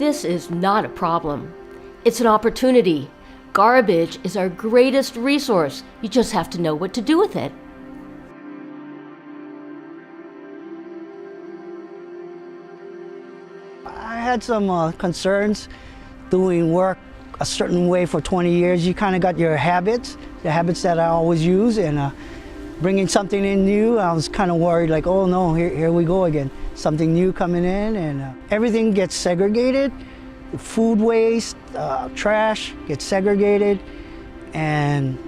This is not a problem. It's an opportunity. Garbage is our greatest resource. You just have to know what to do with it. I had some concerns doing work a certain way for 20 years. You kind of got your habits, the habits that I always use, and bringing something in new, I was kind of worried, like, oh no, here we go again. Something new coming in, and everything gets segregated. Food waste, trash gets segregated, and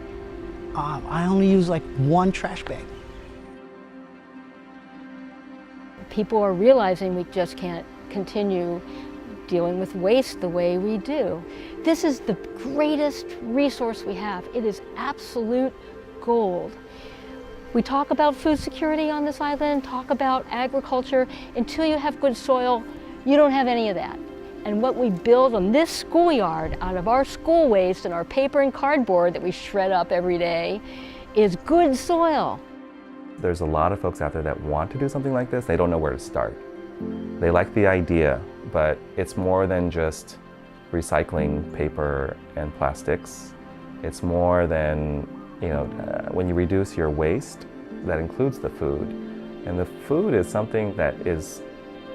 I only use like one trash bag. People are realizing we just can't continue dealing with waste the way we do. This is the greatest resource we have. It is absolute gold. We talk about food security on this island, talk about agriculture. Until you have good soil, you don't have any of that. And what we build on this schoolyard out of our school waste and our paper and cardboard that we shred up every day is good soil. There's a lot of folks out there that want to do something like this. They don't know where to start. They like the idea, but it's more than just recycling paper and plastics. It's more than, when you reduce your waste, that includes the food. And the food is something that is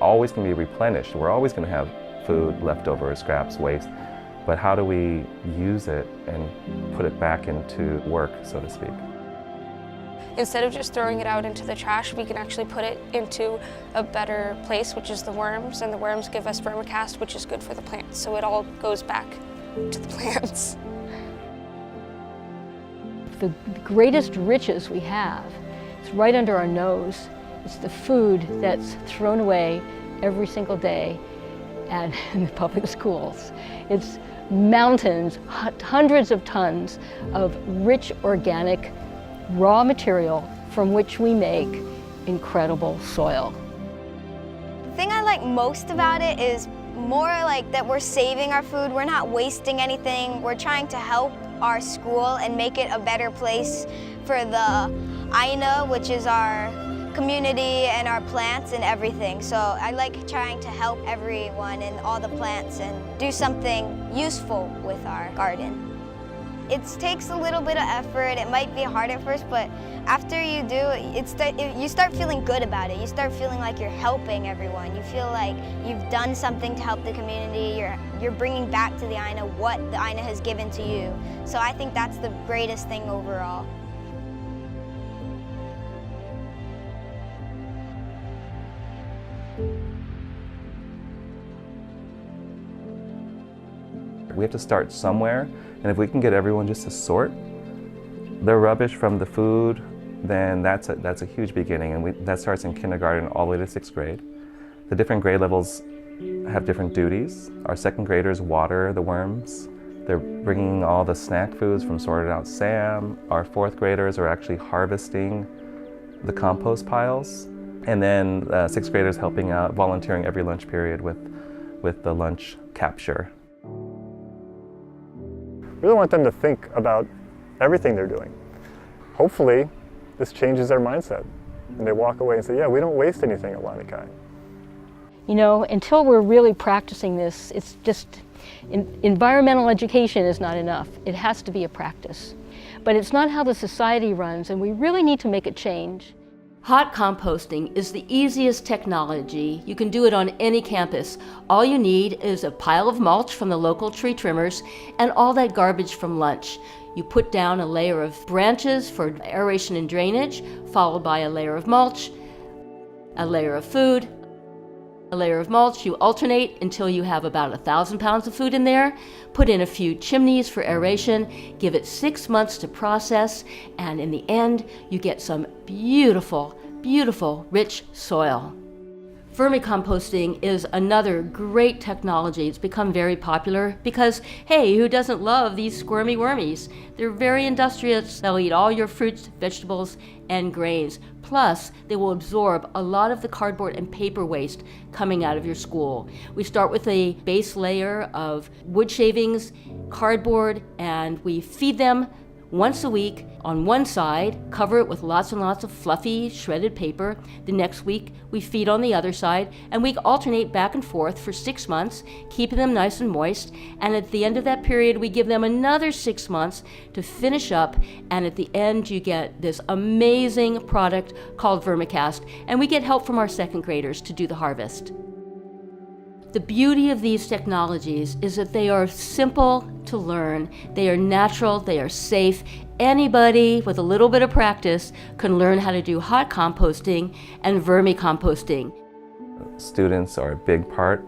always going to be replenished. We're always going to have food, leftovers, scraps, waste. But how do we use it and put it back into work, so to speak? Instead of just throwing it out into the trash, we can actually put it into a better place, which is the worms, and the worms give us vermicast, which is good for the plants. So it all goes back to the plants. The greatest riches we have is right under our nose. It's the food that's thrown away every single day and in the public schools. It's mountains, hundreds of tons of rich organic raw material from which we make incredible soil. The thing I like most about it is more like that we're saving our food, we're not wasting anything, we're trying to help our school and make it a better place for the Aina, which is our community and our plants and everything. So I like trying to help everyone and all the plants and do something useful with our garden. It takes a little bit of effort. It might be hard at first, but after you do, you start feeling good about it. You start feeling like you're helping everyone. You feel like you've done something to help the community. You're bringing back to the Aina what the Aina has given to you. So I think that's the greatest thing overall. We have to start somewhere, and if we can get everyone just to sort their rubbish from the food, then that's a huge beginning, and that starts in kindergarten all the way to 6th grade. The different grade levels have different duties. Our 2nd graders water the worms. They're bringing all the snack foods from Sorted Out Sam. Our 4th graders are actually harvesting the compost piles, and then 6th graders helping out, volunteering every lunch period with the lunch capture. We really want them to think about everything they're doing. Hopefully, this changes their mindset, and they walk away and say, yeah, we don't waste anything at Lanikai. Until we're really practicing this, it's just, environmental education is not enough. It has to be a practice. But it's not how the society runs, and we really need to make a change. Hot composting is the easiest technology. You can do it on any campus. All you need is a pile of mulch from the local tree trimmers and all that garbage from lunch. You put down a layer of branches for aeration and drainage, followed by a layer of mulch, a layer of food, a layer of mulch. You alternate until you have about 1,000 pounds of food in there. Put in a few chimneys for aeration. Give it 6 months to process, and in the end, you get some beautiful, beautiful, rich soil. Vermicomposting is another great technology. It's become very popular because, hey, who doesn't love these squirmy wormies? They're very industrious. They'll eat all your fruits, vegetables, and grains. Plus, they will absorb a lot of the cardboard and paper waste coming out of your school. We start with a base layer of wood shavings, cardboard, and we feed them Once a week, on one side, cover it with lots and lots of fluffy, shredded paper. The next week, we feed on the other side, and we alternate back and forth for 6 months, keeping them nice and moist. And at the end of that period, we give them another 6 months to finish up, and at the end, you get this amazing product called vermicast, and we get help from our second graders to do the harvest. The beauty of these technologies is that they are simple to learn, they are natural, they are safe. Anybody with a little bit of practice can learn how to do hot composting and vermicomposting. Students are a big part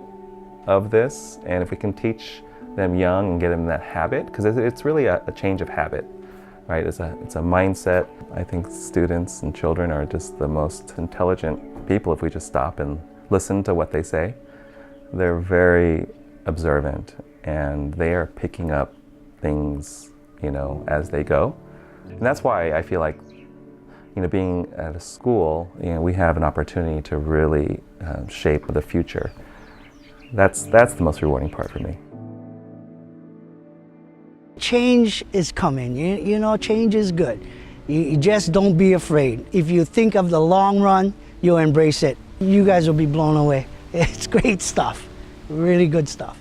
of this, and if we can teach them young and get them that habit, because it's really a change of habit, right? It's a mindset. I think students and children are just the most intelligent people if we just stop and listen to what they say. They're very observant, and they are picking up things, as they go. And that's why I feel like, being at a school, we have an opportunity to really shape the future. That's the most rewarding part for me. Change is coming. Change is good. You just don't be afraid. If you think of the long run, you'll embrace it. You guys will be blown away. It's great stuff, really good stuff.